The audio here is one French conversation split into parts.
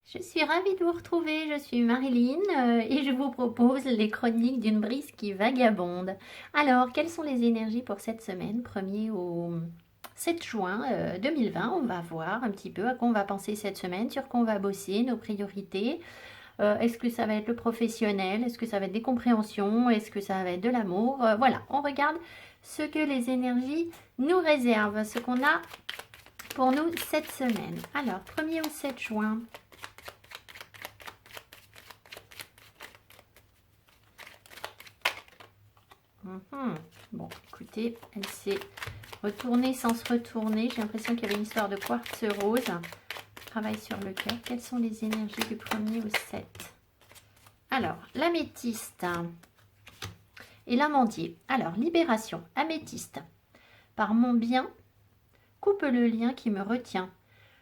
Je suis ravie de vous retrouver, je suis Marilyn et je vous propose les chroniques d'une brise qui vagabonde. Alors, quelles sont les énergies pour cette semaine, 1er au 7 juin 2020? On va voir un petit peu à quoi on va penser cette semaine, sur quoi on va bosser, nos priorités. Est-ce que ça va être le professionnel? Est-ce que ça va être des compréhensions? Est-ce que ça va être de l'amour? Voilà, on regarde ce que les énergies nous réservent, ce qu'on a pour nous cette semaine. Alors, 1er au 7 juin. Bon, écoutez, elle s'est retournée sans se retourner. J'ai l'impression qu'il y avait une histoire de quartz rose. Travail sur le cœur. Quelles sont les énergies du 1er au 7? Alors, l'améthyste et l'amandier. Alors, libération, améthyste. Par mon bien, coupe le lien qui me retient.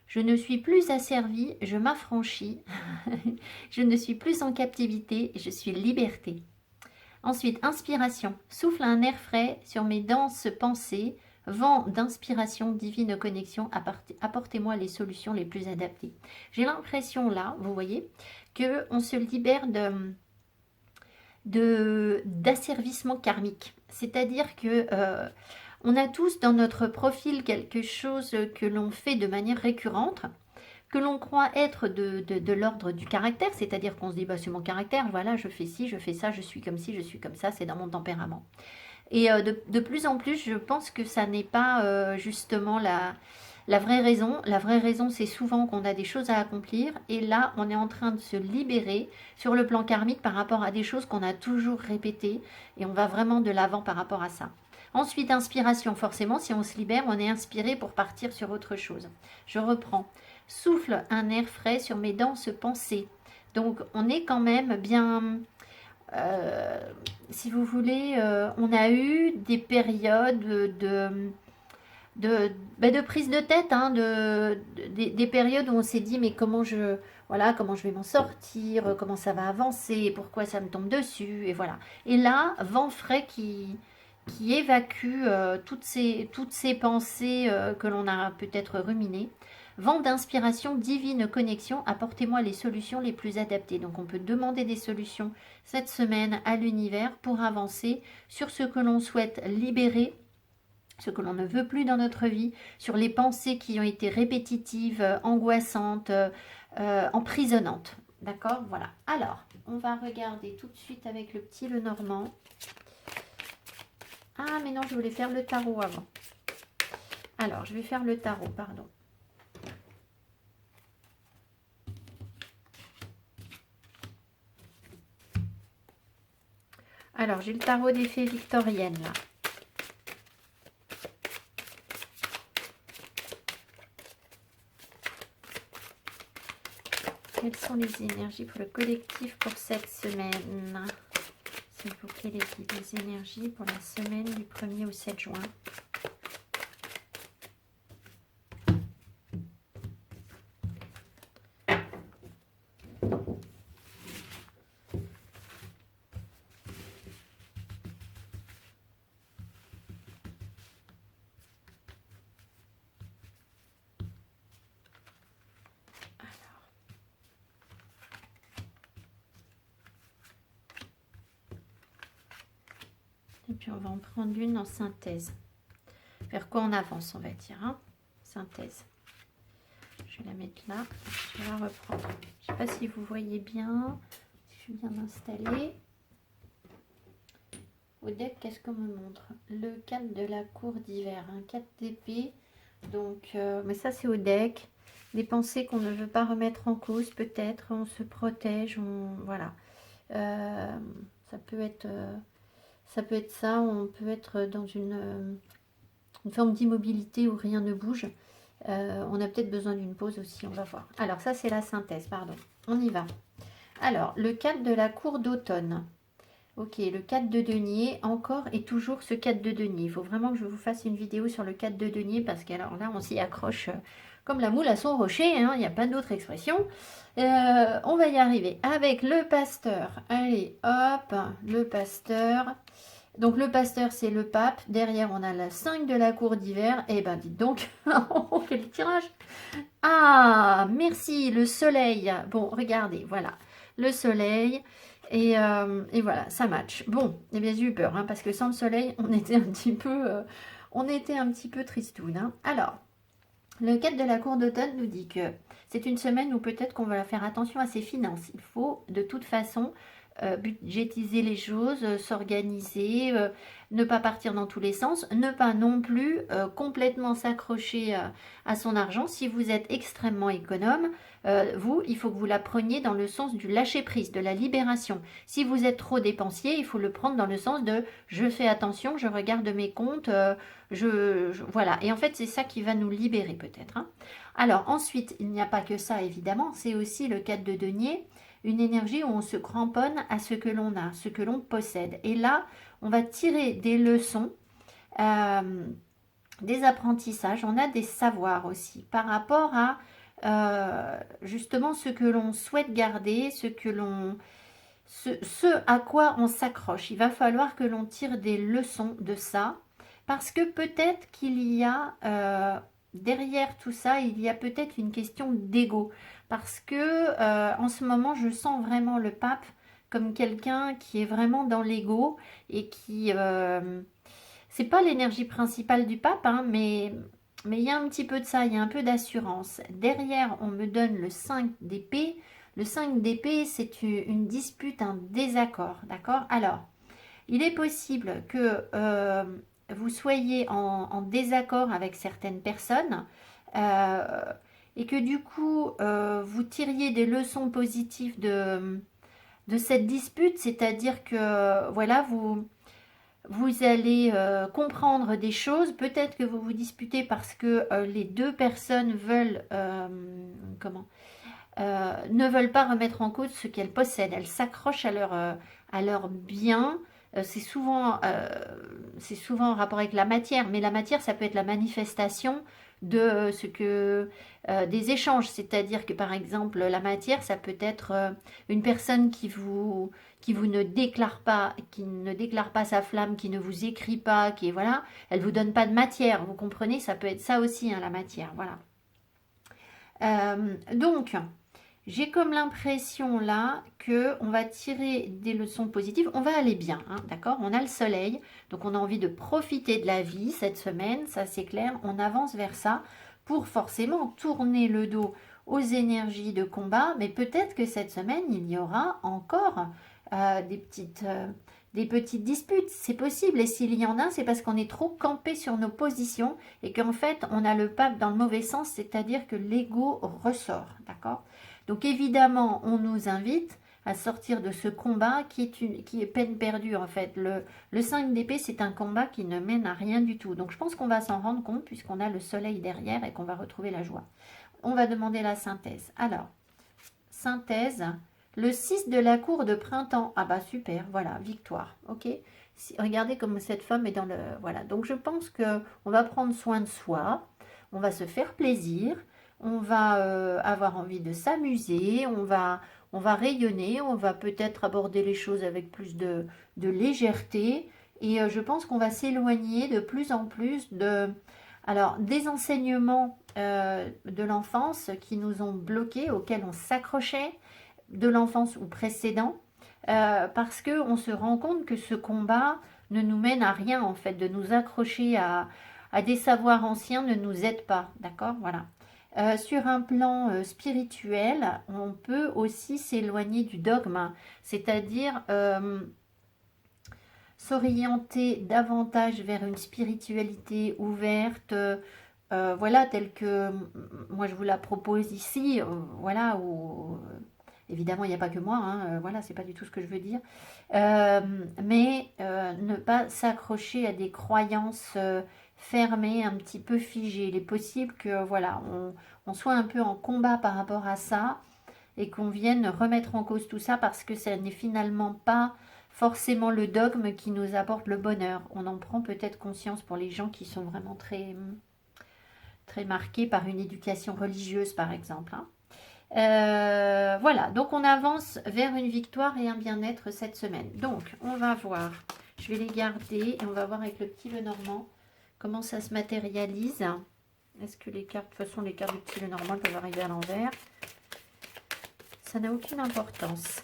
Je ne suis plus asservie, je m'affranchis. Je ne suis plus en captivité, je suis liberté. Ensuite, inspiration. Souffle un air frais sur mes denses pensées. Vent d'inspiration, divine connexion. Apportez-moi les solutions les plus adaptées. J'ai l'impression là, vous voyez, qu'on se libère d'asservissement karmique. C'est-à-dire que on a tous dans notre profil quelque chose que l'on fait de manière récurrente, que l'on croit être de l'ordre du caractère, c'est-à-dire qu'on se dit, bah, c'est mon caractère, voilà, je fais ci, je fais ça, je suis comme ci, je suis comme ça, c'est dans mon tempérament. Et de plus en plus, je pense que ça n'est pas justement la vraie raison. La vraie raison, c'est souvent qu'on a des choses à accomplir, et là, on est en train de se libérer sur le plan karmique par rapport à des choses qu'on a toujours répétées, et on va vraiment de l'avant par rapport à ça. Ensuite, inspiration, forcément, si on se libère, on est inspiré pour partir sur autre chose. Je reprends. Souffle un air frais sur mes denses pensées. Donc, on est quand même bien... si vous voulez, on a eu des périodes de prise de tête, hein, des périodes où on s'est dit mais comment je vais m'en sortir, comment ça va avancer, pourquoi ça me tombe dessus, et voilà. Et là, vent frais qui évacue toutes ces pensées que l'on a peut-être ruminées. Vent d'inspiration, divine connexion, apportez-moi les solutions les plus adaptées. Donc on peut demander des solutions cette semaine à l'univers pour avancer sur ce que l'on souhaite libérer, ce que l'on ne veut plus dans notre vie, sur les pensées qui ont été répétitives, angoissantes, emprisonnantes. D'accord? Voilà. Alors, on va regarder tout de suite avec le petit Lenormand. Ah, mais non, je voulais faire le tarot avant. Alors, je vais faire le tarot, pardon. Alors, j'ai le tarot des fées victoriennes, là. Quelles sont les énergies pour le collectif pour cette semaine? S'il vous plaît, les énergies pour la semaine du 1er au 7 juin. Et puis on va en prendre une en synthèse. Vers quoi on avance, on va dire. Hein, synthèse. Je vais la mettre là. Je vais la reprendre. Je ne sais pas si vous voyez bien. Je suis bien installée. Au deck, qu'est-ce qu'on me montre? Le 4 de la cour d'hiver. Un 4 d'épée. Donc, mais ça c'est au deck. Des pensées qu'on ne veut pas remettre en cause, peut-être. On se protège. Voilà. Ça peut être... ça, on peut être dans une forme d'immobilité où rien ne bouge. On a peut-être besoin d'une pause aussi, on va voir. Alors ça c'est la synthèse, pardon. On y va. Alors, le 4 de la cour d'automne. Ok, le 4 de denier, encore et toujours ce 4 de denier. Il faut vraiment que je vous fasse une vidéo sur le 4 de denier parce qu'alors là on s'y accroche comme la moule à son rocher, hein, il n'y a pas d'autre expression. On va y arriver avec le pasteur. Allez, hop, le pasteur. Donc le pasteur, c'est le pape. Derrière, on a la 5 de la cour d'hiver. Eh ben, dites donc, on fait le tirage. Ah, merci, le soleil. Bon, regardez, voilà, le soleil. Et voilà, ça match. Bon, eh bien, j'ai eu peur, hein, parce que sans le soleil, on était un petit peu tristoun. Hein. Alors, le 4 de la cour d'automne nous dit que c'est une semaine où peut-être qu'on va faire attention à ses finances. Il faut de toute façon budgétiser les choses, s'organiser, ne pas partir dans tous les sens, ne pas non plus complètement s'accrocher à son argent. Si vous êtes extrêmement économe, il faut que vous la preniez dans le sens du lâcher-prise, de la libération. Si vous êtes trop dépensier, il faut le prendre dans le sens de je fais attention, je regarde mes comptes, voilà. Et en fait, c'est ça qui va nous libérer peut-être. Hein. Alors ensuite, il n'y a pas que ça évidemment, c'est aussi le 4 de denier, une énergie où on se cramponne à ce que l'on a, ce que l'on possède. Et là, on va tirer des leçons, des apprentissages, on a des savoirs aussi par rapport à justement ce que l'on souhaite garder, ce à quoi on s'accroche. Il va falloir que l'on tire des leçons de ça, parce que peut-être qu'il y a derrière tout ça, il y a peut-être une question d'ego. Parce que en ce moment, je sens vraiment le pape comme quelqu'un qui est vraiment dans l'ego et qui... c'est pas l'énergie principale du pape, hein, mais il y a un petit peu de ça, il y a un peu d'assurance. Derrière, on me donne le 5 d'épée. Le 5 d'épée, c'est une dispute, un désaccord, d'accord? Alors, il est possible que vous soyez en désaccord avec certaines personnes et que du coup, vous tiriez des leçons positives de cette dispute, c'est-à-dire que, voilà, vous allez comprendre des choses. Peut-être que vous vous disputez parce que les deux personnes veulent, ne veulent pas remettre en cause ce qu'elles possèdent. Elles s'accrochent à leur bien. C'est souvent en rapport avec la matière, mais la matière, ça peut être la manifestation de ce que des échanges, c'est-à-dire que par exemple la matière, ça peut être une personne qui vous ne déclare pas sa flamme, qui ne vous écrit pas, qui est voilà, elle vous donne pas de matière, vous comprenez, ça peut être ça aussi, hein, la matière, voilà. Donc, j'ai comme l'impression là que on va tirer des leçons positives, on va aller bien, hein, d'accord? On a le soleil, donc on a envie de profiter de la vie cette semaine, ça c'est clair, on avance vers ça pour forcément tourner le dos aux énergies de combat, mais peut-être que cette semaine il y aura encore des petites disputes, c'est possible, et s'il y en a, c'est parce qu'on est trop campé sur nos positions et qu'en fait on a le pape dans le mauvais sens, c'est-à-dire que l'ego ressort, d'accord? Donc évidemment, on nous invite à sortir de ce combat qui est peine perdue en fait. Le 5 d'épée, c'est un combat qui ne mène à rien du tout. Donc je pense qu'on va s'en rendre compte puisqu'on a le soleil derrière et qu'on va retrouver la joie. On va demander la synthèse. Alors, synthèse, le 6 de la cour de printemps. Ah bah super, voilà, victoire, ok. Regardez comme cette femme est dans le... Voilà, donc je pense qu'on va prendre soin de soi, on va se faire plaisir, on va avoir envie de s'amuser, on va rayonner, on va peut-être aborder les choses avec plus de légèreté. Et je pense qu'on va s'éloigner de plus en plus des enseignements de l'enfance qui nous ont bloqués, auxquels on s'accrochait, de l'enfance ou précédent, parce qu'on se rend compte que ce combat ne nous mène à rien, en fait, de nous accrocher à des savoirs anciens ne nous aide pas, d'accord? Voilà. Sur un plan spirituel, on peut aussi s'éloigner du dogme, c'est-à-dire s'orienter davantage vers une spiritualité ouverte, voilà, telle que moi je vous la propose ici, voilà, où évidemment il n'y a pas que moi, hein, voilà, c'est pas du tout ce que je veux dire, mais ne pas s'accrocher à des croyances fermées, un petit peu figées. Il est possible que voilà, on soit un peu en combat par rapport à ça et qu'on vienne remettre en cause tout ça parce que ça n'est finalement pas forcément le dogme qui nous apporte le bonheur. On en prend peut-être conscience pour les gens qui sont vraiment très, très marqués par une éducation religieuse par exemple. Hein. Voilà, donc on avance vers une victoire et un bien-être cette semaine. Donc, on va voir Je vais les garder et on va voir avec le petit Lenormand comment ça se matérialise. Est-ce que les cartes, de toute façon, les cartes du petit Lenormand peuvent arriver à l'envers? Ça n'a aucune importance.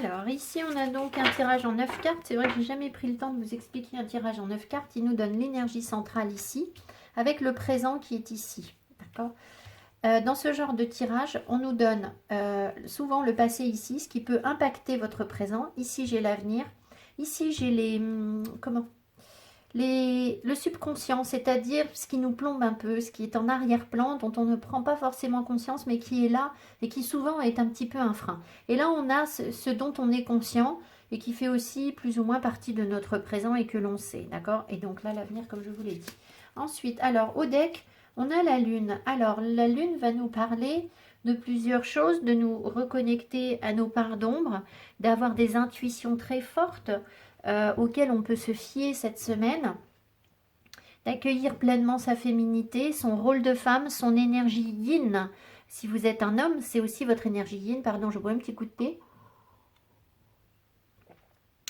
Alors, ici, on a donc un tirage en 9 cartes. C'est vrai que j'ai jamais pris le temps de vous expliquer un tirage en 9 cartes. Il nous donne l'énergie centrale ici, avec le présent qui est ici. D'accord. Dans ce genre de tirage, on nous donne souvent le passé ici, ce qui peut impacter votre présent. Ici, j'ai l'avenir. Ici, j'ai les... le subconscient, c'est-à-dire ce qui nous plombe un peu, ce qui est en arrière-plan, dont on ne prend pas forcément conscience, mais qui est là et qui souvent est un petit peu un frein. Et là, on a ce dont on est conscient et qui fait aussi plus ou moins partie de notre présent et que l'on sait, d'accord? Et donc là, l'avenir, comme je vous l'ai dit. Ensuite, alors, au deck, on a la Lune. Alors, la Lune va nous parler de plusieurs choses, de nous reconnecter à nos parts d'ombre, d'avoir des intuitions très fortes, auquel on peut se fier cette semaine, d'accueillir pleinement sa féminité, son rôle de femme, son énergie yin. Si vous êtes un homme, c'est aussi votre énergie yin. Pardon, je bois un petit coup de thé.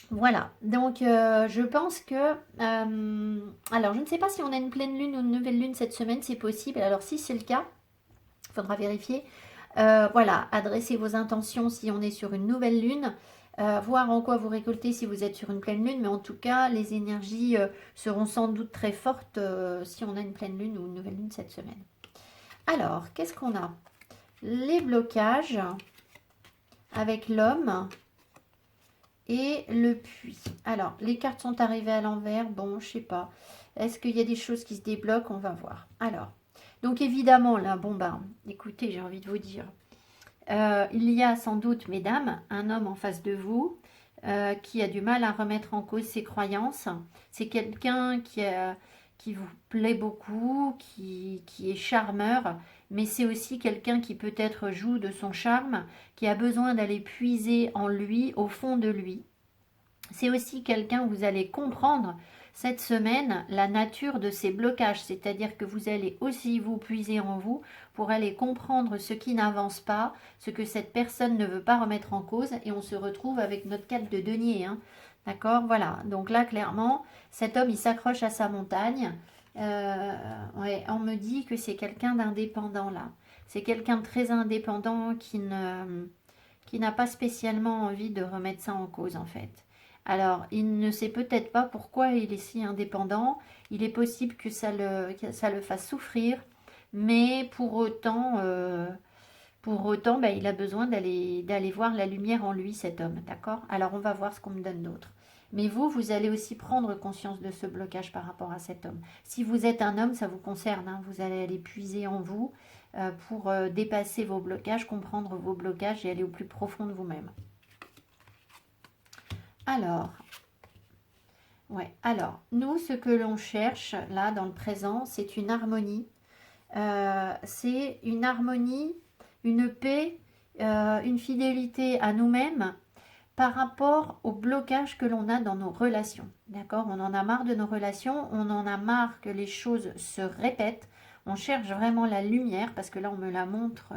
Voilà, donc je pense que... alors, je ne sais pas si on a une pleine lune ou une nouvelle lune cette semaine, c'est possible. Alors, si c'est le cas, il faudra vérifier. Voilà, adressez vos intentions si on est sur une nouvelle lune. Voir en quoi vous récoltez si vous êtes sur une pleine lune, mais en tout cas, les énergies seront sans doute très fortes si on a une pleine lune ou une nouvelle lune cette semaine. Alors, qu'est-ce qu'on a? Les blocages avec l'homme et le puits. Alors, les cartes sont arrivées à l'envers. Bon, je sais pas. Est-ce qu'il y a des choses qui se débloquent? On va voir. Alors, donc évidemment, là, bon, bah, écoutez, j'ai envie de vous dire... il y a sans doute, mesdames, un homme en face de vous qui a du mal à remettre en cause ses croyances. C'est quelqu'un qui vous plaît beaucoup, qui est charmeur, mais c'est aussi quelqu'un qui peut-être joue de son charme, qui a besoin d'aller puiser en lui, au fond de lui. C'est aussi quelqu'un où vous allez comprendre cette semaine la nature de ces blocages, c'est-à-dire que vous allez aussi vous puiser en vous pour aller comprendre ce qui n'avance pas, ce que cette personne ne veut pas remettre en cause, et on se retrouve avec notre carte de denier, hein. D'accord, voilà, donc là clairement cet homme il s'accroche à sa montagne. Ouais, on me dit que c'est quelqu'un d'indépendant là, c'est quelqu'un de très indépendant qui n'a pas spécialement envie de remettre ça en cause en fait. Alors, il ne sait peut-être pas pourquoi il est si indépendant. Il est possible que ça le fasse souffrir, mais pour autant, bah, il a besoin d'aller voir la lumière en lui, cet homme, d'accord? Alors, on va voir ce qu'on me donne d'autre. Mais vous allez aussi prendre conscience de ce blocage par rapport à cet homme. Si vous êtes un homme, ça vous concerne, hein, vous allez aller puiser en vous pour dépasser vos blocages, comprendre vos blocages et aller au plus profond de vous-même. Alors, ouais, alors, nous, ce que l'on cherche, là, dans le présent, c'est une harmonie. C'est une harmonie, une paix, une fidélité à nous-mêmes par rapport au blocage que l'on a dans nos relations. D'accord? On en a marre de nos relations, on en a marre que les choses se répètent. On cherche vraiment la lumière, parce que là, on me la montre.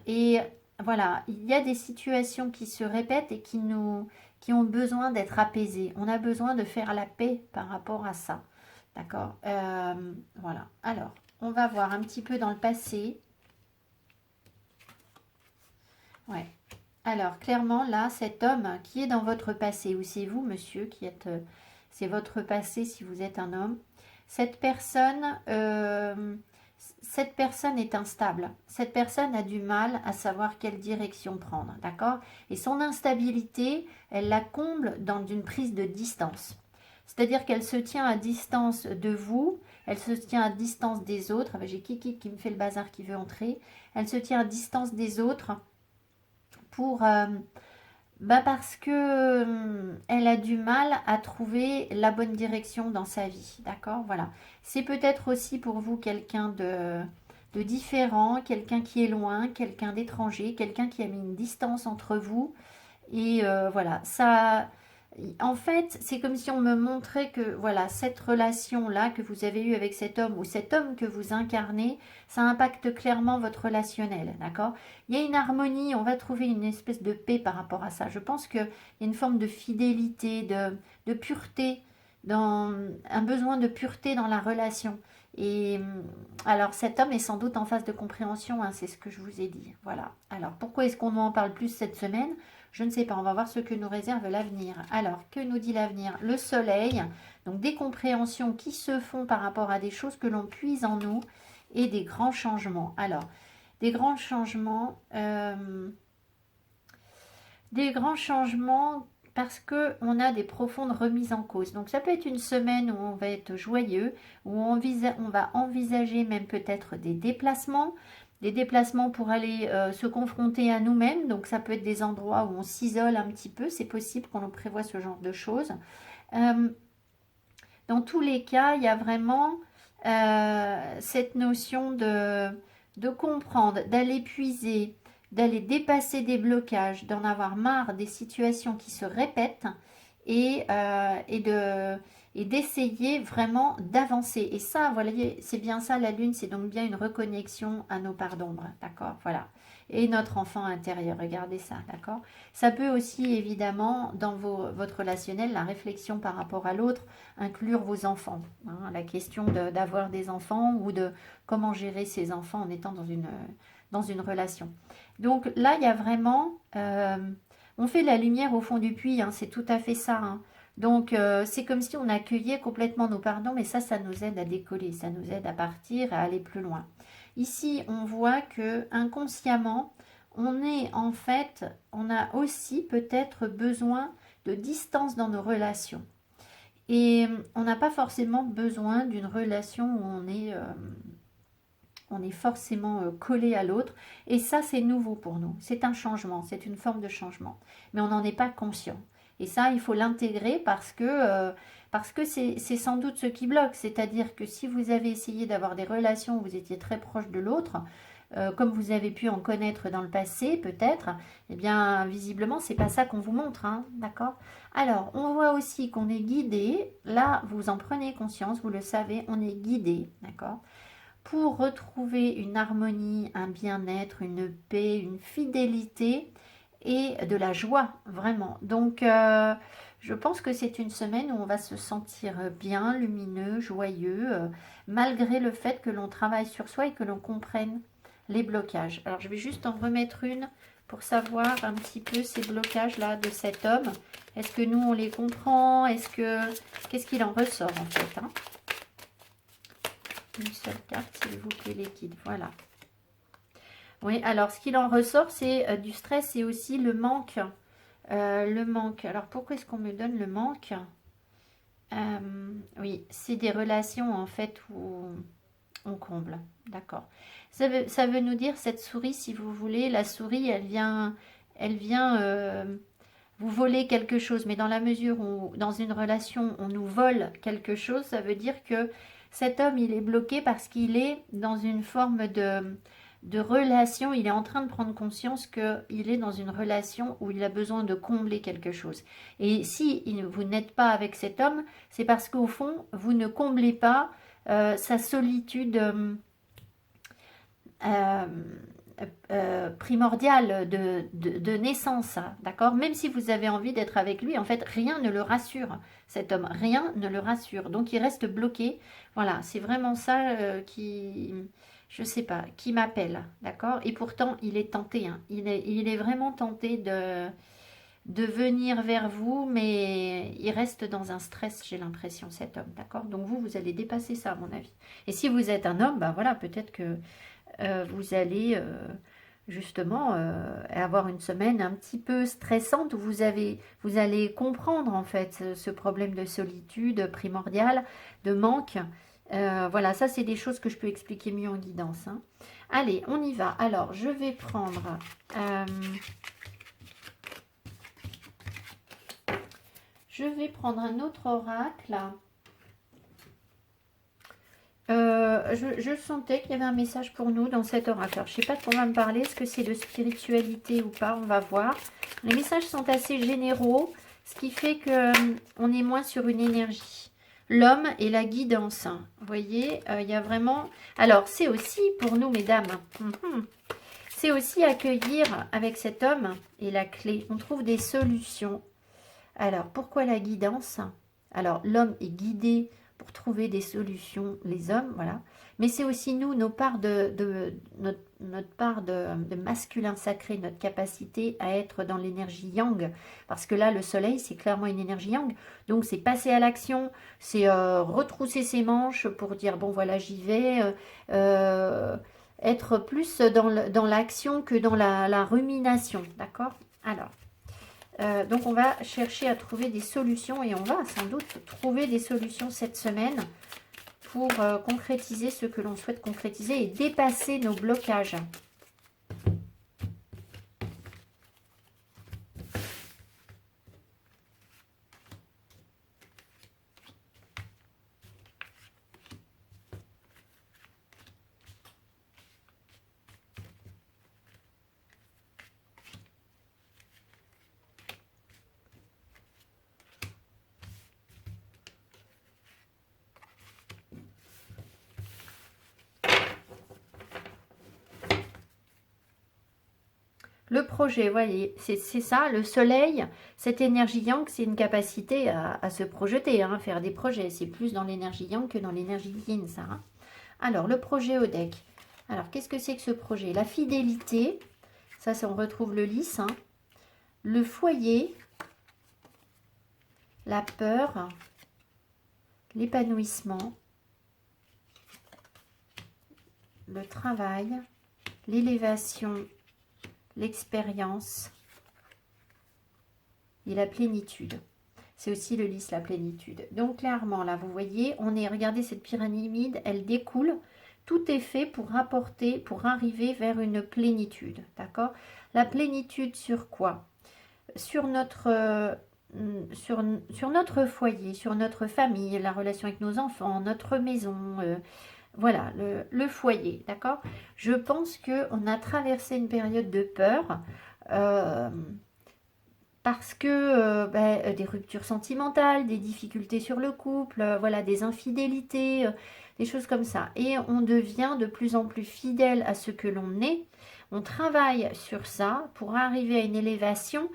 Et voilà, il y a des situations qui se répètent et qui ont besoin d'être apaisées. On a besoin de faire la paix par rapport à ça. D'accord, voilà. Alors, on va voir un petit peu dans le passé. Ouais. Alors, clairement, là, cet homme qui est dans votre passé, ou c'est vous, monsieur, qui êtes... c'est votre passé si vous êtes un homme. Cette personne est instable. Cette personne a du mal à savoir quelle direction prendre, d'accord? Et son instabilité, elle la comble dans une prise de distance. C'est-à-dire qu'elle se tient à distance de vous, elle se tient à distance des autres. J'ai Kiki qui me fait le bazar qui veut entrer. Elle se tient à distance des autres pour... parce que elle a du mal à trouver la bonne direction dans sa vie, d'accord? Voilà. C'est peut-être aussi pour vous quelqu'un de différent, quelqu'un qui est loin, quelqu'un d'étranger, quelqu'un qui a mis une distance entre vous. Et voilà, ça... En fait, c'est comme si on me montrait que, voilà, cette relation-là que vous avez eue avec cet homme ou cet homme que vous incarnez, ça impacte clairement votre relationnel, d'accord? Il y a une harmonie, on va trouver une espèce de paix par rapport à ça. Je pense qu'il y a une forme de fidélité, de pureté, un besoin de pureté dans la relation. Et alors cet homme est sans doute en phase de compréhension, hein, c'est ce que je vous ai dit. Voilà. Alors pourquoi est-ce qu'on en parle plus cette semaine? Je ne sais pas, on va voir ce que nous réserve l'avenir. Alors, que nous dit l'avenir? Le soleil, donc des compréhensions qui se font par rapport à des choses que l'on puise en nous et des grands changements. Alors, des grands changements parce qu'on a des profondes remises en cause. Donc ça peut être une semaine où on va être joyeux, où on va envisager même peut-être des déplacements pour aller se confronter à nous-mêmes. Donc ça peut être des endroits où on s'isole un petit peu, c'est possible qu'on prévoit ce genre de choses. Dans tous les cas, il y a vraiment cette notion de comprendre, d'aller puiser, d'aller dépasser des blocages, d'en avoir marre des situations qui se répètent et d'essayer vraiment d'avancer. Et ça, voilà, c'est bien ça, la lune, c'est donc bien une reconnexion à nos parts d'ombre, d'accord? Voilà. Et notre enfant intérieur, regardez ça, d'accord? Ça peut aussi, évidemment, dans votre relationnel, la réflexion par rapport à l'autre, inclure vos enfants. Hein, la question d'avoir des enfants ou de comment gérer ses enfants en étant dans une relation. Donc là, il y a vraiment... on fait la lumière au fond du puits, hein, c'est tout à fait ça. Hein. Donc c'est comme si on accueillait complètement nos pardons, mais ça nous aide à décoller, ça nous aide à partir, à aller plus loin. Ici, on voit que inconsciemment, on a aussi peut-être besoin de distance dans nos relations. Et on n'a pas forcément besoin d'une relation où on est forcément collé à l'autre. Et ça, c'est nouveau pour nous. C'est un changement, c'est une forme de changement. Mais on n'en est pas conscient. Et ça, il faut l'intégrer parce que c'est sans doute ce qui bloque. C'est-à-dire que si vous avez essayé d'avoir des relations où vous étiez très proche de l'autre, comme vous avez pu en connaître dans le passé, peut-être, eh bien, visiblement, c'est pas ça qu'on vous montre, hein, d'accord? Alors, on voit aussi qu'on est guidé. Là, vous en prenez conscience, vous le savez, on est guidé, d'accord? Pour retrouver une harmonie, un bien-être, une paix, une fidélité et de la joie, vraiment. Donc, je pense que c'est une semaine où on va se sentir bien, lumineux, joyeux, malgré le fait que l'on travaille sur soi et que l'on comprenne les blocages. Alors, je vais juste en remettre une pour savoir un petit peu ces blocages-là de cet homme. Est-ce que nous, on les comprend? Qu'est-ce qu'il en ressort, en fait, hein? Une seule carte, s'il vous plaît, les guides. Voilà. Oui, alors, ce qu'il en ressort, c'est du stress et aussi le manque. Le manque. Alors, pourquoi est-ce qu'on me donne le manque? Oui, c'est des relations, en fait, où on comble. D'accord. Ça veut nous dire, cette souris, si vous voulez, la souris, elle vient vous voler quelque chose. Mais dans la mesure où, dans une relation, on nous vole quelque chose, ça veut dire que cet homme, il est bloqué parce qu'il est dans une forme de relation. Il est en train de prendre conscience qu'il est dans une relation où il a besoin de combler quelque chose. Et si vous n'êtes pas avec cet homme, c'est parce qu'au fond, vous ne comblez pas sa solitude primordiale de naissance, d'accord? Même si vous avez envie d'être avec lui, en fait, rien ne le rassure, cet homme, rien ne le rassure. Donc, il reste bloqué. Voilà, c'est vraiment ça je sais pas, qui m'appelle, d'accord? Et pourtant, il est tenté, hein. Il est vraiment tenté de venir vers vous, mais il reste dans un stress, j'ai l'impression, cet homme, d'accord? Donc vous allez dépasser ça, à mon avis. Et si vous êtes un homme, ben voilà, peut-être que vous allez justement avoir une semaine un petit peu stressante où vous allez comprendre, en fait, ce problème de solitude primordiale, de manque. Voilà, ça, c'est des choses que je peux expliquer mieux en guidance, hein. Allez, on y va. Alors, je vais prendre... Je vais prendre un autre oracle. Je sentais qu'il y avait un message pour nous dans cet oracle. Alors, je ne sais pas de quoi on va me parler. Est-ce que c'est de spiritualité ou pas? On va voir. Les messages sont assez généraux, ce qui fait qu'on est moins sur une énergie. L'homme et la guidance. Vous voyez, il y a vraiment... Alors, c'est aussi pour nous, mesdames. C'est aussi accueillir avec cet homme et la clé. On trouve des solutions. Alors, pourquoi la guidance? Alors, l'homme est guidé pour trouver des solutions, les hommes, voilà. Mais c'est aussi nous, notre part de masculin sacré, notre capacité à être dans l'énergie yang. Parce que là, le soleil, c'est clairement une énergie yang. Donc, c'est passer à l'action, c'est retrousser ses manches pour dire, bon, voilà, j'y vais. Être plus dans l'action que dans la rumination, d'accord? Alors, donc on va chercher à trouver des solutions et on va sans doute trouver des solutions cette semaine pour concrétiser ce que l'on souhaite concrétiser et dépasser nos blocages. Le projet, voyez, c'est ça, le soleil, cette énergie yang, c'est une capacité à se projeter, hein, faire des projets. C'est plus dans l'énergie yang que dans l'énergie yin, ça. Hein. Alors, le projet au deck. Alors, qu'est-ce que c'est que ce projet? La fidélité, ça, on retrouve le lys. Hein. Le foyer, la peur, l'épanouissement, le travail, l'élévation, l'expérience et la plénitude. C'est aussi le lys, la plénitude. Donc clairement, là, vous voyez, regardez cette pyramide, elle découle. Tout est fait pour rapporter, pour arriver vers une plénitude. D'accord? La plénitude sur quoi? Sur notre foyer, sur notre famille, la relation avec nos enfants, notre maison, voilà, le foyer, d'accord? Je pense qu'on a traversé une période de peur parce que des ruptures sentimentales, des difficultés sur le couple, voilà, des infidélités, des choses comme ça. Et on devient de plus en plus fidèle à ce que l'on est. On travaille sur ça pour arriver à une élévation.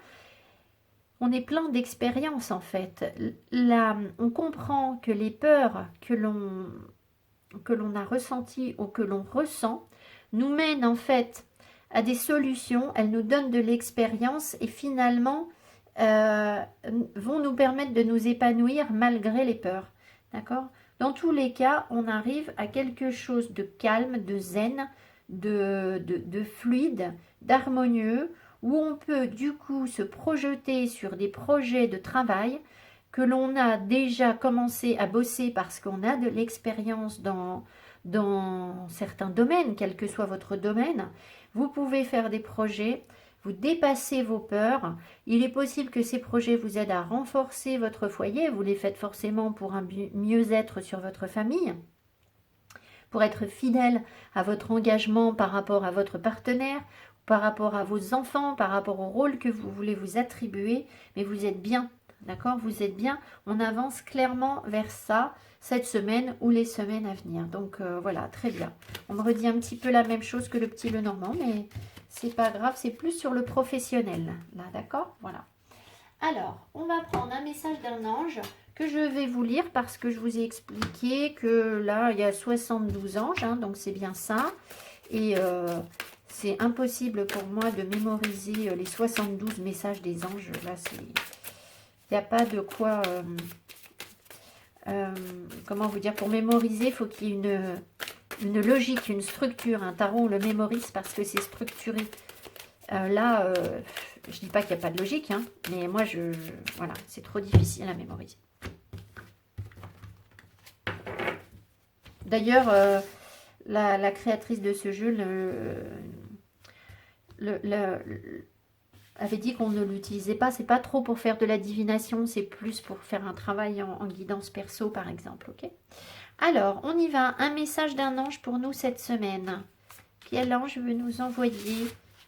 On est plein d'expériences en fait. Là, on comprend que les peurs que l'on a ressenties ou que l'on ressent nous mènent en fait à des solutions. Elles nous donnent de l'expérience et finalement vont nous permettre de nous épanouir malgré les peurs. D'accord? Dans tous les cas, on arrive à quelque chose de calme, de zen, de fluide, d'harmonieux, où on peut du coup se projeter sur des projets de travail que l'on a déjà commencé à bosser parce qu'on a de l'expérience dans certains domaines, quel que soit votre domaine. Vous pouvez faire des projets, vous dépassez vos peurs. Il est possible que ces projets vous aident à renforcer votre foyer. Vous les faites forcément pour un mieux-être sur votre famille, pour être fidèle à votre engagement par rapport à votre partenaire, par rapport à vos enfants, par rapport au rôle que vous voulez vous attribuer, mais vous êtes bien, d'accord? Vous êtes bien, on avance clairement vers ça cette semaine ou les semaines à venir. Donc voilà, très bien. On me redit un petit peu la même chose que le petit Lenormand, mais c'est pas grave, c'est plus sur le professionnel, là, d'accord? Voilà. Alors, on va prendre un message d'un ange que je vais vous lire parce que je vous ai expliqué que là, il y a 72 anges, hein, donc c'est bien ça. Et c'est impossible pour moi de mémoriser les 72 messages des anges. Là, il n'y a pas de quoi... comment vous dire? Pour mémoriser, il faut qu'il y ait une logique, une structure. Un tarot, on le mémorise parce que c'est structuré. Là, je ne dis pas qu'il n'y a pas de logique, hein, mais moi, voilà, c'est trop difficile à mémoriser. D'ailleurs, la créatrice de ce jeu, avait dit qu'on ne l'utilisait pas. C'est pas trop pour faire de la divination, c'est plus pour faire un travail en guidance perso, par exemple. Ok. Alors, on y va. Un message d'un ange pour nous cette semaine. Quel ange veut nous envoyer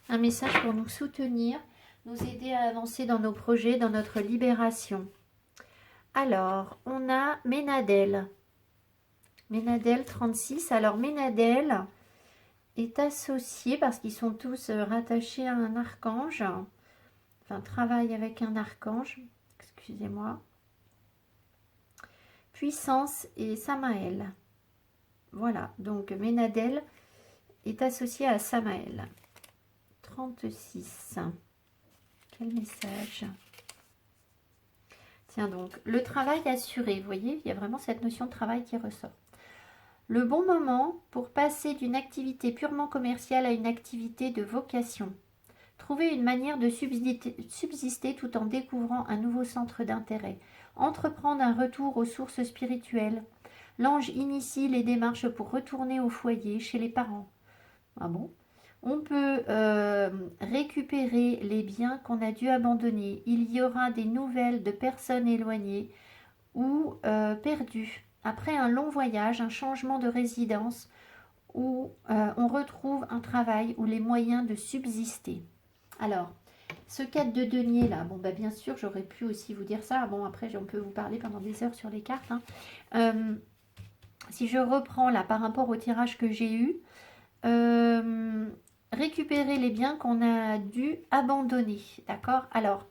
un message pour nous soutenir, nous aider à avancer dans nos projets, dans notre libération? Alors, on a Ménadel. Ménadel 36. Alors, Ménadel est associé, parce qu'ils sont tous rattachés à un archange, enfin, travaille avec un archange, excusez-moi, Puissance et Samaël. Voilà, donc Ménadel est associé à Samaël. 36. Quel message? Tiens donc, le travail assuré, vous voyez, il y a vraiment cette notion de travail qui ressort. Le bon moment pour passer d'une activité purement commerciale à une activité de vocation. Trouver une manière de subsister tout en découvrant un nouveau centre d'intérêt. Entreprendre un retour aux sources spirituelles. L'ange initie les démarches pour retourner au foyer, chez les parents. Ah bon? On peut récupérer les biens qu'on a dû abandonner. Il y aura des nouvelles de personnes éloignées ou perdues. Après un long voyage, un changement de résidence où on retrouve un travail ou les moyens de subsister. Alors, ce 4 de denier là, bon bah bien sûr j'aurais pu aussi vous dire ça. Bon après on peut vous parler pendant des heures sur les cartes. Si je reprends là par rapport au tirage que j'ai eu, récupérer les biens qu'on a dû abandonner, d'accord? Alors,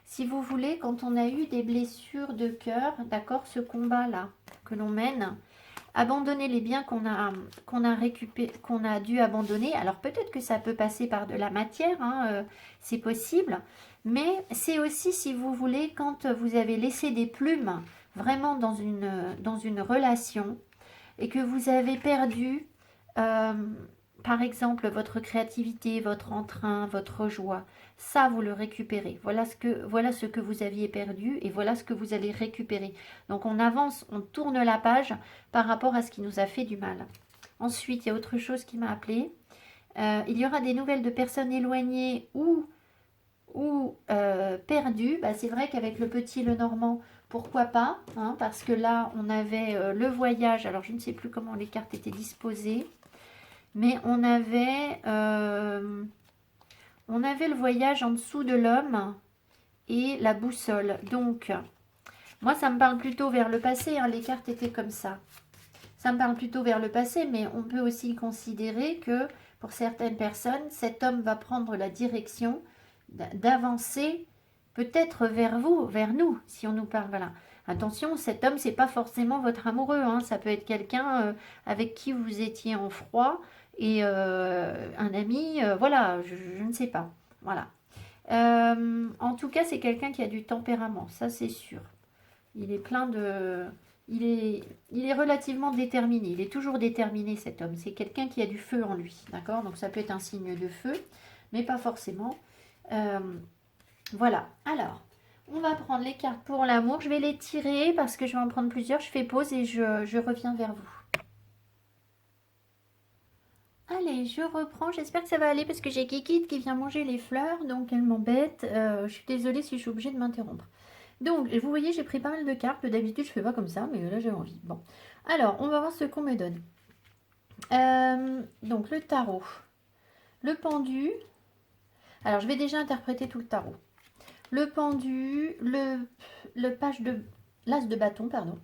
si vous voulez, quand on a eu des blessures de cœur, d'accord, ce combat-là que l'on mène, abandonner les biens qu'on a récupéré, qu'on a dû abandonner. Alors peut-être que ça peut passer par de la matière, hein, c'est possible, mais c'est aussi, si vous voulez, quand vous avez laissé des plumes vraiment dans une relation et que vous avez perdu par exemple votre créativité, votre entrain, votre joie, ça vous le récupérez. Voilà ce que vous aviez perdu et voilà ce que vous allez récupérer. Donc on avance, on tourne la page par rapport à ce qui nous a fait du mal. Ensuite, il y a autre chose qui m'a appelé. Il y aura des nouvelles de personnes éloignées ou perdues. Bah, c'est vrai qu'avec le petit Lenormand, pourquoi pas, hein, parce que là on avait le voyage. Alors je ne sais plus comment les cartes étaient disposées. Mais on avait le voyage en dessous de l'homme et la boussole. Donc, moi, ça me parle plutôt vers le passé. Hein, les cartes étaient comme ça. Ça me parle plutôt vers le passé, mais on peut aussi considérer que pour certaines personnes, cet homme va prendre la direction d'avancer peut-être vers vous, vers nous, si on nous parle. Voilà. Attention, cet homme, c'est pas forcément votre amoureux. Hein, ça peut être quelqu'un avec qui vous étiez en froid. Et un ami, voilà, je ne sais pas. Voilà. En tout cas, c'est quelqu'un qui a du tempérament, ça c'est sûr. Il est plein de... Il est relativement déterminé. Il est toujours déterminé, cet homme. C'est quelqu'un qui a du feu en lui, d'accord? Donc ça peut être un signe de feu, mais pas forcément. Voilà. Alors, on va prendre les cartes pour l'amour. Je vais les tirer parce que je vais en prendre plusieurs. Je fais pause et je reviens vers vous. Allez, je reprends. J'espère que ça va aller parce que j'ai Kikit qui vient manger les fleurs, donc elle m'embête. Je suis désolée si je suis obligée de m'interrompre. Donc, vous voyez, j'ai pris pas mal de cartes. D'habitude, je fais pas comme ça, mais là, j'ai envie. Bon, alors, on va voir ce qu'on me donne. Donc, le tarot. Le pendu. Alors, je vais déjà interpréter tout le tarot. Le pendu, le page de... l'as de bâton, pardon.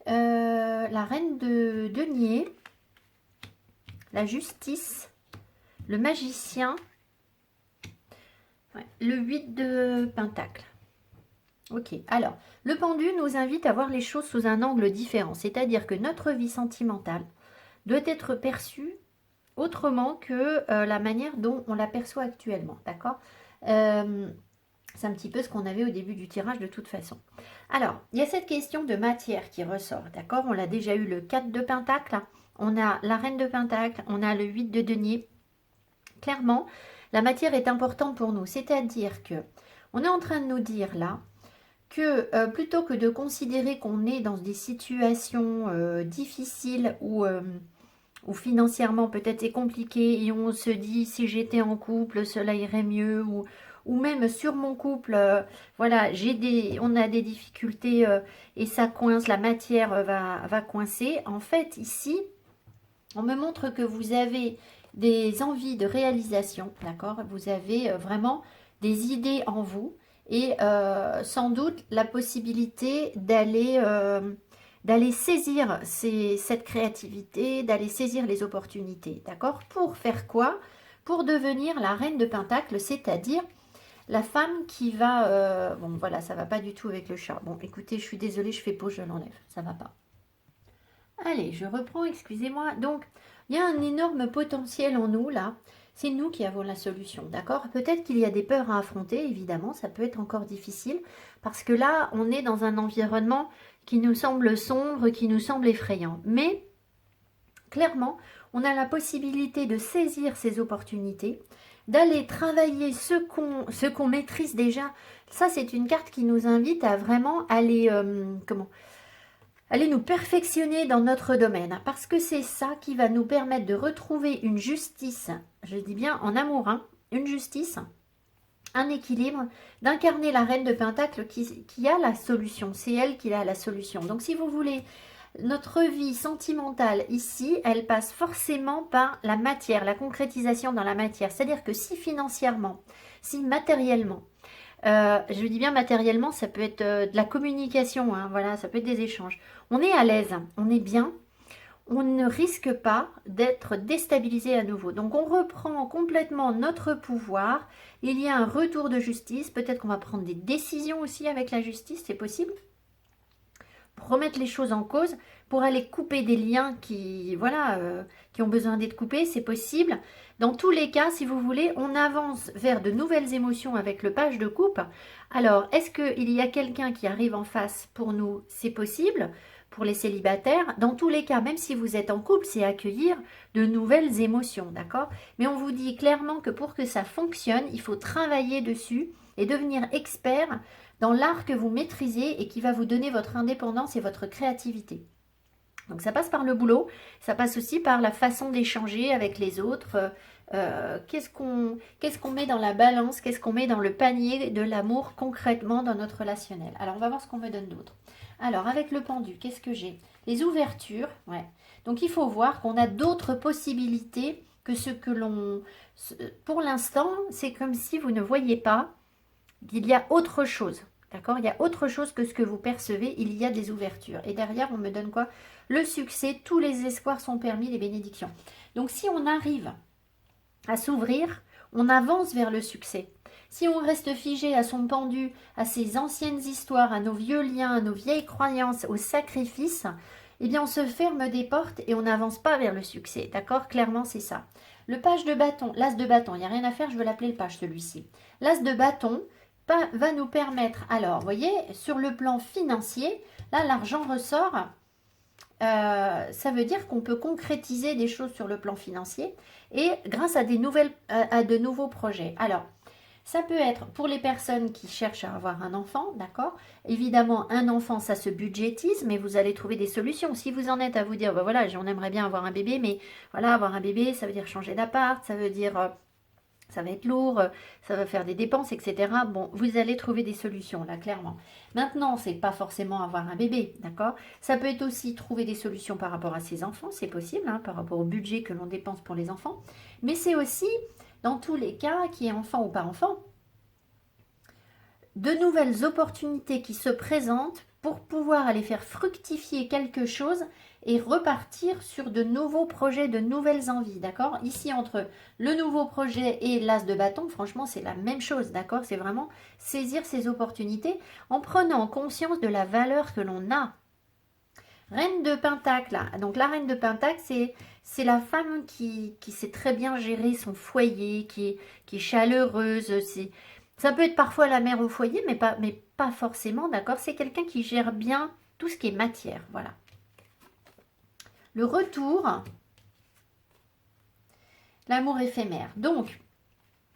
La reine de denier. La justice, le magicien, ouais, le 8 de pentacle. Ok, alors, le pendu nous invite à voir les choses sous un angle différent, c'est-à-dire que notre vie sentimentale doit être perçue autrement que la manière dont on l'aperçoit actuellement, d'accord? C'est un petit peu ce qu'on avait au début du tirage de toute façon. Alors, il y a cette question de matière qui ressort, d'accord? On l'a déjà eu le 4 de pentacle. On a la reine de pentacle, on a le 8 de denier. Clairement, la matière est importante pour nous. C'est-à-dire que on est en train de nous dire là que plutôt que de considérer qu'on est dans des situations difficiles ou ou financièrement peut-être c'est compliqué et on se dit si j'étais en couple cela irait mieux, ou même sur mon couple, voilà, on a des difficultés et ça coince, la matière va coincer. En fait ici, on me montre que vous avez des envies de réalisation, d'accord? Vous avez vraiment des idées en vous et sans doute la possibilité d'aller saisir cette créativité, d'aller saisir les opportunités, d'accord? Pour faire quoi? Pour devenir la reine de Pentacle, c'est-à-dire la femme qui va... bon, voilà, ça va pas du tout avec le chat. Bon, écoutez, je suis désolée, je fais pause, je l'enlève. Ça va pas. Allez, je reprends, excusez-moi. Donc, il y a un énorme potentiel en nous, là. C'est nous qui avons la solution, d'accord? Peut-être qu'il y a des peurs à affronter, évidemment, ça peut être encore difficile, parce que là, on est dans un environnement qui nous semble sombre, qui nous semble effrayant. Mais, clairement, on a la possibilité de saisir ces opportunités, d'aller travailler ce qu'on maîtrise déjà. Ça, c'est une carte qui nous invite à vraiment aller... Allez nous perfectionner dans notre domaine, parce que c'est ça qui va nous permettre de retrouver une justice, je dis bien en amour, hein, une justice, un équilibre, d'incarner la reine de Pentacle qui a la solution, c'est elle qui a la solution. Donc si vous voulez, notre vie sentimentale ici, elle passe forcément par la matière, la concrétisation dans la matière, c'est-à-dire que si financièrement, si matériellement, je dis bien matériellement, ça peut être de la communication, hein, voilà, ça peut être des échanges. On est à l'aise, on est bien, on ne risque pas d'être déstabilisé à nouveau. Donc on reprend complètement notre pouvoir, il y a un retour de justice, peut-être qu'on va prendre des décisions aussi avec la justice, c'est possible, pour remettre les choses en cause, pour aller couper des liens qui, voilà, qui ont besoin d'être coupés, c'est possible. Dans tous les cas, si vous voulez, on avance vers de nouvelles émotions avec le page de coupe. Alors, est-ce qu'il y a quelqu'un qui arrive en face pour nous? C'est possible pour les célibataires. Dans tous les cas, même si vous êtes en couple, c'est accueillir de nouvelles émotions, d'accord? Mais on vous dit clairement que pour que ça fonctionne, il faut travailler dessus et devenir expert dans l'art que vous maîtrisez et qui va vous donner votre indépendance et votre créativité. Donc ça passe par le boulot, ça passe aussi par la façon d'échanger avec les autres. Qu'est-ce qu'on met dans la balance, qu'est-ce qu'on met dans le panier de l'amour concrètement dans notre relationnel. Alors on va voir ce qu'on me donne d'autre. Alors avec le pendu, qu'est-ce que j'ai? Les ouvertures, ouais. Donc il faut voir qu'on a d'autres possibilités que ce que l'on... Pour l'instant, c'est comme si vous ne voyez pas qu'il y a autre chose. D'accord? Il y a autre chose que ce que vous percevez, il y a des ouvertures. Et derrière, on me donne quoi? Le succès, tous les espoirs sont permis, les bénédictions. Donc si on arrive à s'ouvrir, on avance vers le succès. Si on reste figé à son pendu, à ses anciennes histoires, à nos vieux liens, à nos vieilles croyances, au sacrifice, eh bien on se ferme des portes et on n'avance pas vers le succès. D'accord? Clairement, c'est ça. Le page de bâton, l'as de bâton, il n'y a rien à faire, je veux l'appeler le page celui-ci. L'as de bâton va nous permettre, alors, vous voyez, sur le plan financier, là, l'argent ressort. Ça veut dire qu'on peut concrétiser des choses sur le plan financier et grâce à de nouveaux projets. Alors, ça peut être pour les personnes qui cherchent à avoir un enfant, d'accord? Évidemment, un enfant, ça se budgétise, mais vous allez trouver des solutions. Si vous en êtes à vous dire, ben voilà, j'en aimerais bien avoir un bébé, mais voilà, avoir un bébé, ça veut dire changer d'appart, ça veut dire... ça va être lourd, ça va faire des dépenses, etc. Bon, vous allez trouver des solutions, là, clairement. Maintenant, c'est pas forcément avoir un bébé, d'accord? Ça peut être aussi trouver des solutions par rapport à ses enfants, c'est possible, hein, par rapport au budget que l'on dépense pour les enfants. Mais c'est aussi, dans tous les cas, qui est enfant ou pas enfant, de nouvelles opportunités qui se présentent pour pouvoir aller faire fructifier quelque chose et repartir sur de nouveaux projets, de nouvelles envies, d'accord? Ici, entre le nouveau projet et l'as de bâton, franchement, c'est la même chose, d'accord? C'est vraiment saisir ces opportunités en prenant conscience de la valeur que l'on a. Reine de Pentacle, donc la reine de Pentacle, c'est la femme qui sait très bien gérer son foyer, qui est chaleureuse, ça peut être parfois la mère au foyer, mais pas forcément, d'accord? C'est quelqu'un qui gère bien tout ce qui est matière, voilà. Le retour, l'amour éphémère. Donc,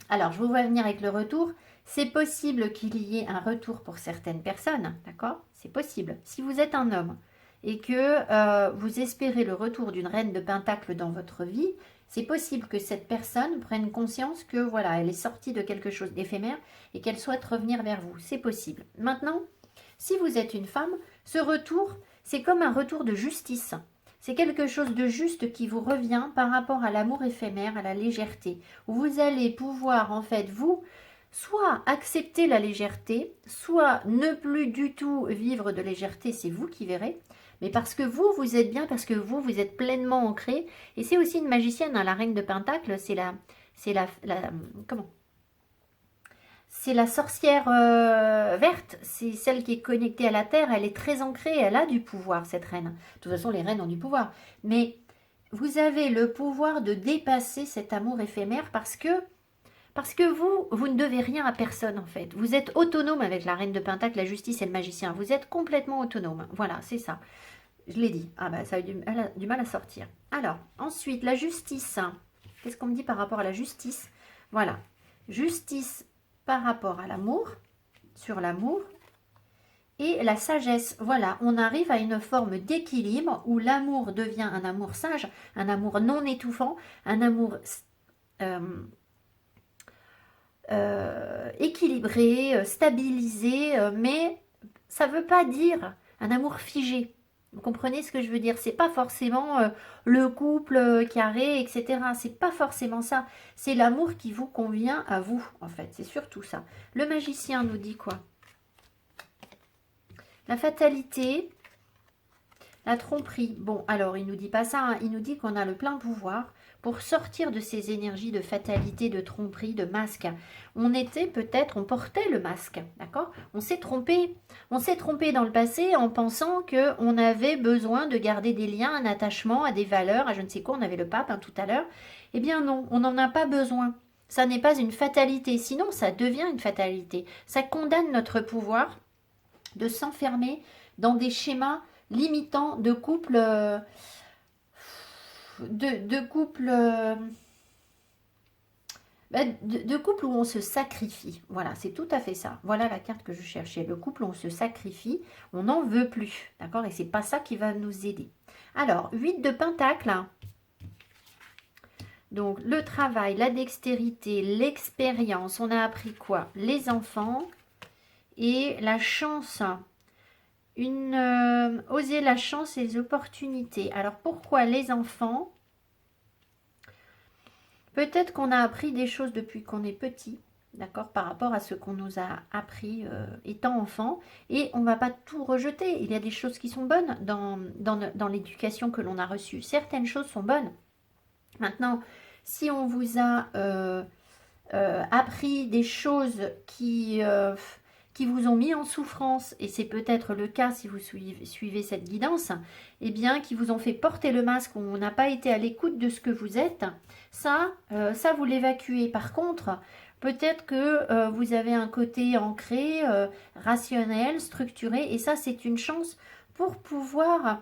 alors je vous vois venir avec le retour. C'est possible qu'il y ait un retour pour certaines personnes, d'accord? C'est possible. Si vous êtes un homme et que vous espérez le retour d'une reine de Pentacle dans votre vie, c'est possible que cette personne prenne conscience que voilà, elle est sortie de quelque chose d'éphémère et qu'elle souhaite revenir vers vous. C'est possible. Maintenant, si vous êtes une femme, ce retour, c'est comme un retour de justice. C'est quelque chose de juste qui vous revient par rapport à l'amour éphémère, à la légèreté. Où vous allez pouvoir, en fait, vous, soit accepter la légèreté, soit ne plus du tout vivre de légèreté, c'est vous qui verrez. Mais parce que vous, vous êtes bien, parce que vous êtes pleinement ancré. Et c'est aussi une magicienne, hein, la reine de Pentacle, comment? C'est la sorcière verte, c'est celle qui est connectée à la terre, elle est très ancrée, elle a du pouvoir, cette reine. De toute façon, les reines ont du pouvoir. Mais vous avez le pouvoir de dépasser cet amour éphémère parce que vous ne devez rien à personne en fait. Vous êtes autonome avec la reine de Pentacle, la justice et le magicien. Vous êtes complètement autonome. Voilà, c'est ça. Je l'ai dit. Ah bah ça a du mal à sortir. Alors, ensuite, la justice. Qu'est-ce qu'on me dit par rapport à la justice? Voilà. Justice par rapport à l'amour, sur l'amour. Et la sagesse, voilà, on arrive à une forme d'équilibre où l'amour devient un amour sage, un amour non étouffant, un amour équilibré, stabilisé, mais ça ne veut pas dire un amour figé. Vous comprenez ce que je veux dire? C'est pas forcément le couple carré, etc. C'est pas forcément ça. C'est l'amour qui vous convient à vous, en fait. C'est surtout ça. Le magicien nous dit quoi? La fatalité, la tromperie. Bon, alors, il nous dit pas ça. Hein. Il nous dit qu'on a le plein pouvoir pour sortir de ces énergies de fatalité, de tromperie, de masque. On portait le masque, d'accord? On s'est trompé dans le passé en pensant qu'on avait besoin de garder des liens, un attachement à des valeurs, à je ne sais quoi, on avait le pape hein, tout à l'heure. Eh bien non, on n'en a pas besoin. Ça n'est pas une fatalité, sinon ça devient une fatalité. Ça condamne notre pouvoir de s'enfermer dans des schémas limitants de couple... de couple de couple où on se sacrifie. Voilà, c'est tout à fait ça. Voilà la carte que je cherchais. Le couple où on se sacrifie, on n'en veut plus. D'accord? Et c'est pas ça qui va nous aider. Alors, 8 de Pentacle. Donc, le travail, la dextérité, l'expérience. On a appris quoi? Les enfants et la chance. Oser la chance et les opportunités. Alors, pourquoi les enfants? Peut-être qu'on a appris des choses depuis qu'on est petit, d'accord, par rapport à ce qu'on nous a appris étant enfant, et on ne va pas tout rejeter. Il y a des choses qui sont bonnes dans l'éducation que l'on a reçue. Certaines choses sont bonnes. Maintenant, si on vous a appris des choses qui vous ont mis en souffrance, et c'est peut-être le cas si vous suivez cette guidance, eh bien, qui vous ont fait porter le masque, où on n'a pas été à l'écoute de ce que vous êtes, ça vous l'évacuez. Par contre, peut-être que vous avez un côté ancré, rationnel, structuré, et ça, c'est une chance pour pouvoir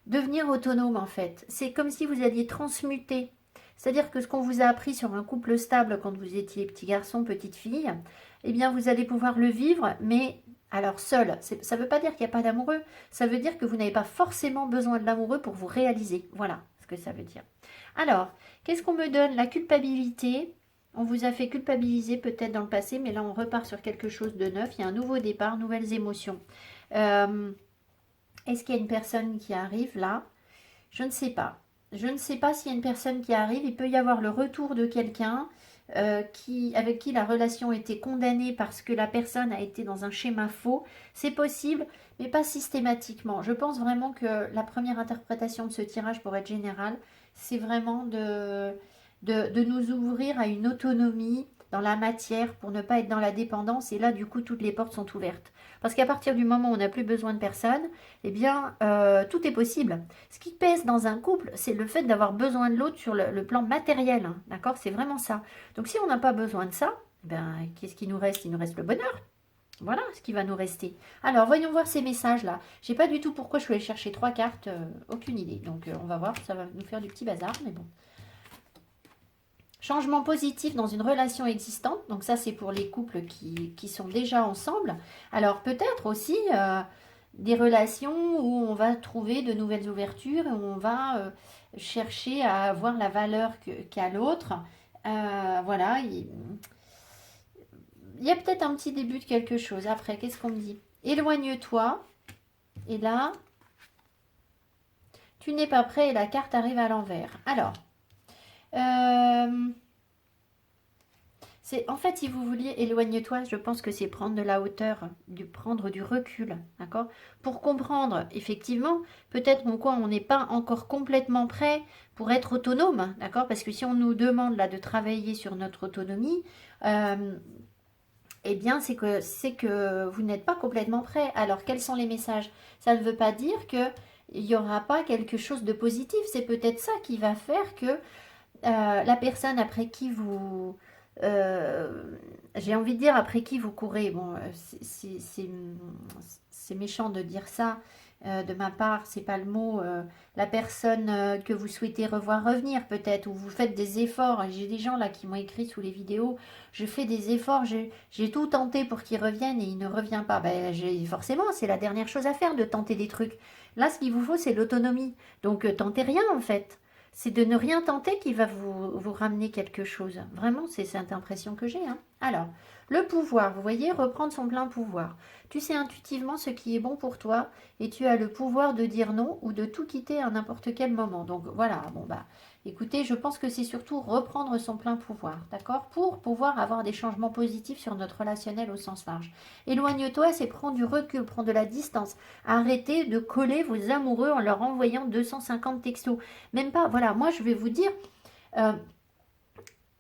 devenir autonome, en fait. C'est comme si vous alliez transmuter. C'est-à-dire que ce qu'on vous a appris sur un couple stable quand vous étiez petit garçon, petite fille, eh bien, vous allez pouvoir le vivre, mais alors seul. Ça ne veut pas dire qu'il n'y a pas d'amoureux. Ça veut dire que vous n'avez pas forcément besoin de l'amoureux pour vous réaliser. Voilà ce que ça veut dire. Alors, qu'est-ce qu'on me donne? La culpabilité. On vous a fait culpabiliser peut-être dans le passé, mais là, on repart sur quelque chose de neuf. Il y a un nouveau départ, nouvelles émotions. Est-ce qu'il y a une personne qui arrive là? Je ne sais pas. Je ne sais pas s'il y a une personne qui arrive. Il peut y avoir le retour de quelqu'un avec qui la relation était condamnée parce que la personne a été dans un schéma faux. C'est possible, mais pas systématiquement. Je pense vraiment que la première interprétation de ce tirage, pour être général, c'est vraiment de nous ouvrir à une autonomie dans la matière pour ne pas être dans la dépendance. Et là, du coup, toutes les portes sont ouvertes. Parce qu'à partir du moment où on n'a plus besoin de personne, eh bien, tout est possible. Ce qui pèse dans un couple, c'est le fait d'avoir besoin de l'autre sur le plan matériel. Hein, d'accord? C'est vraiment ça. Donc, si on n'a pas besoin de ça, ben, qu'est-ce qui nous reste? Il nous reste le bonheur. Voilà ce qui va nous rester. Alors, voyons voir ces messages-là. Je ne sais pas du tout pourquoi je suis allée chercher 3 cartes. Aucune idée. Donc, on va voir. Ça va nous faire du petit bazar, mais bon. Changement positif dans une relation existante. Donc ça, c'est pour les couples qui sont déjà ensemble. Alors peut-être aussi, des relations où on va trouver de nouvelles ouvertures, où on va chercher à avoir la valeur qu'a l'autre. Voilà, il y a peut-être un petit début de quelque chose. Après, qu'est-ce qu'on me dit? Éloigne-toi. Et là, tu n'es pas prêt et la carte arrive à l'envers. Alors, en fait, si vous vouliez éloigne-toi, je pense que c'est prendre de la hauteur, prendre du recul, d'accord? Pour comprendre, effectivement, peut-être quoi, on n'est pas encore complètement prêt pour être autonome, d'accord? Parce que si on nous demande là de travailler sur notre autonomie, eh bien, c'est que vous n'êtes pas complètement prêt. Alors, quels sont les messages? Ça ne veut pas dire qu'il n'y aura pas quelque chose de positif. C'est peut-être ça qui va faire que la personne après qui vous... j'ai envie de dire après qui vous courez. Bon, c'est méchant de dire ça. De ma part, c'est pas le mot, la personne que vous souhaitez revoir revenir peut-être, ou vous faites des efforts. J'ai des gens là qui m'ont écrit sous les vidéos, je fais des efforts, j'ai tout tenté pour qu'il revienne et il ne revient pas. Ben, forcément, c'est la dernière chose à faire de tenter des trucs. Là, ce qu'il vous faut, c'est l'autonomie. Donc, tentez rien en fait. C'est de ne rien tenter qui va vous ramener quelque chose. Vraiment, c'est cette impression que j'ai. Hein. Alors, le pouvoir, vous voyez, reprendre son plein pouvoir. Tu sais intuitivement ce qui est bon pour toi et tu as le pouvoir de dire non ou de tout quitter à n'importe quel moment. Donc voilà, bon bah, écoutez, je pense que c'est surtout reprendre son plein pouvoir, d'accord? Pour pouvoir avoir des changements positifs sur notre relationnel au sens large. Éloigne-toi, c'est prendre du recul, prendre de la distance. Arrêtez de coller vos amoureux en leur envoyant 250 textos. Même pas, voilà, moi je vais vous dire...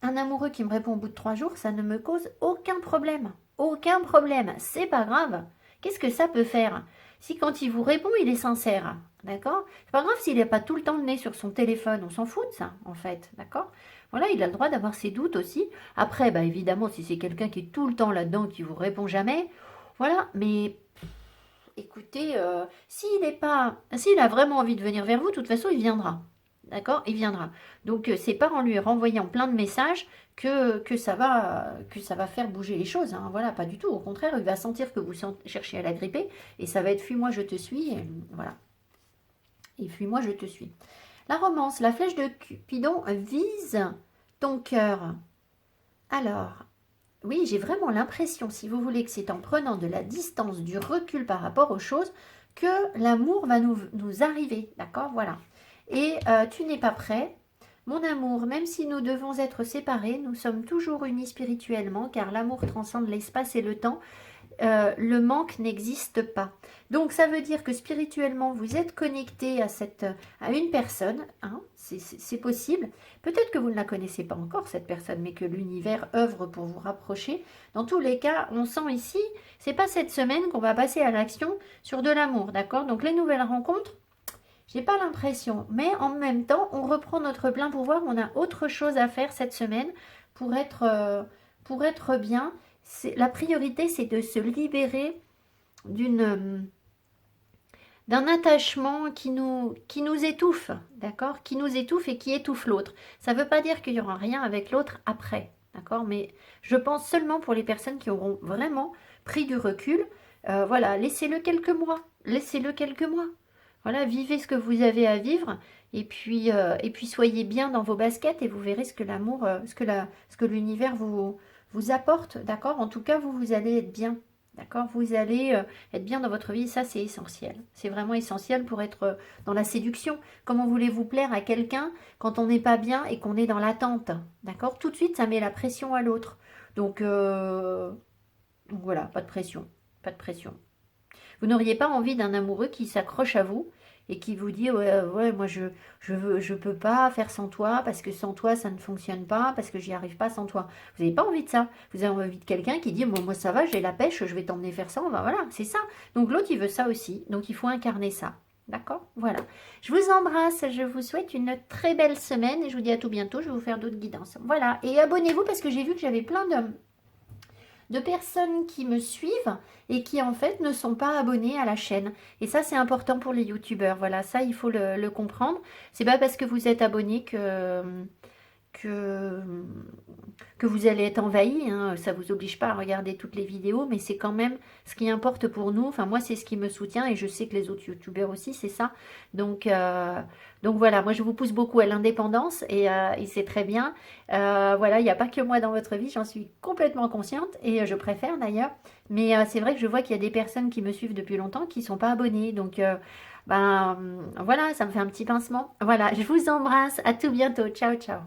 un amoureux qui me répond au bout de 3 jours, ça ne me cause aucun problème. Aucun problème. C'est pas grave. Qu'est-ce que ça peut faire? Si quand il vous répond, il est sincère. D'accord? C'est pas grave s'il n'est pas tout le temps le nez sur son téléphone. On s'en fout de ça, en fait. D'accord? Voilà, il a le droit d'avoir ses doutes aussi. Après, bah, évidemment, si c'est quelqu'un qui est tout le temps là-dedans, qui vous répond jamais, voilà. Mais écoutez, s'il a vraiment envie de venir vers vous, de toute façon, il viendra. D'accord? Il viendra. Donc, c'est pas en lui renvoyant plein de messages que ça va faire bouger les choses. Hein. Voilà, pas du tout. Au contraire, il va sentir que vous cherchez à l'agripper et ça va être fuis-moi, je te suis. Et, voilà. Et fuis-moi, je te suis. La romance, la flèche de Cupidon vise ton cœur. Alors, oui, j'ai vraiment l'impression, si vous voulez, que c'est en prenant de la distance, du recul par rapport aux choses, que l'amour va nous arriver. D'accord? Voilà. Et tu n'es pas prêt. Mon amour, même si nous devons être séparés, nous sommes toujours unis spirituellement, car l'amour transcende l'espace et le temps. Le manque n'existe pas. Donc ça veut dire que spirituellement, vous êtes connecté à une personne. Hein, c'est possible. Peut-être que vous ne la connaissez pas encore, cette personne, mais que l'univers œuvre pour vous rapprocher. Dans tous les cas, on sent ici, c'est pas cette semaine qu'on va passer à l'action sur de l'amour. D'accord? Donc les nouvelles rencontres, j'ai pas l'impression, mais en même temps, on reprend notre plein pouvoir. On a autre chose à faire cette semaine pour être bien. La priorité, c'est de se libérer d'un attachement qui nous étouffe, d'accord? Qui nous étouffe et qui étouffe l'autre. Ça ne veut pas dire qu'il n'y aura rien avec l'autre après, d'accord? Mais je pense seulement pour les personnes qui auront vraiment pris du recul. Voilà, laissez-le quelques mois. Laissez-le quelques mois. Voilà, vivez ce que vous avez à vivre et puis soyez bien dans vos baskets et vous verrez ce que l'amour, ce que l'univers vous apporte, d'accord? En tout cas, vous allez être bien, d'accord? Vous allez être bien dans votre vie, ça c'est essentiel. C'est vraiment essentiel pour être dans la séduction. Comment voulez-vous plaire à quelqu'un quand on n'est pas bien et qu'on est dans l'attente, d'accord? Tout de suite, ça met la pression à l'autre. Donc voilà, pas de pression, pas de pression. Vous n'auriez pas envie d'un amoureux qui s'accroche à vous et qui vous dit ouais moi je peux pas faire sans toi parce que sans toi ça ne fonctionne pas, parce que j'y arrive pas sans toi. Vous n'avez pas envie de ça. Vous avez envie de quelqu'un qui dit moi ça va, j'ai la pêche, je vais t'emmener faire ça. Ben, voilà, c'est ça. Donc l'autre il veut ça aussi. Donc il faut incarner ça. D'accord? Voilà. Je vous embrasse, je vous souhaite une très belle semaine et je vous dis à tout bientôt. Je vais vous faire d'autres guidances. Voilà. Et abonnez-vous parce que j'ai vu que j'avais plein de personnes qui me suivent et qui en fait ne sont pas abonnées à la chaîne. Et ça c'est important pour les youtubeurs. Voilà, ça il faut le comprendre. C'est pas parce que vous êtes abonné que, que vous allez être envahi, hein. Ça ne vous oblige pas à regarder toutes les vidéos, mais c'est quand même ce qui importe pour nous. Enfin, moi, c'est ce qui me soutient et je sais que les autres youtubeurs aussi, c'est ça. Donc, donc voilà, moi, je vous pousse beaucoup à l'indépendance et c'est très bien. Voilà, il n'y a pas que moi dans votre vie, j'en suis complètement consciente et je préfère d'ailleurs. Mais c'est vrai que je vois qu'il y a des personnes qui me suivent depuis longtemps qui ne sont pas abonnées. Donc, ben voilà, ça me fait un petit pincement. Voilà, je vous embrasse. À tout bientôt. Ciao, ciao.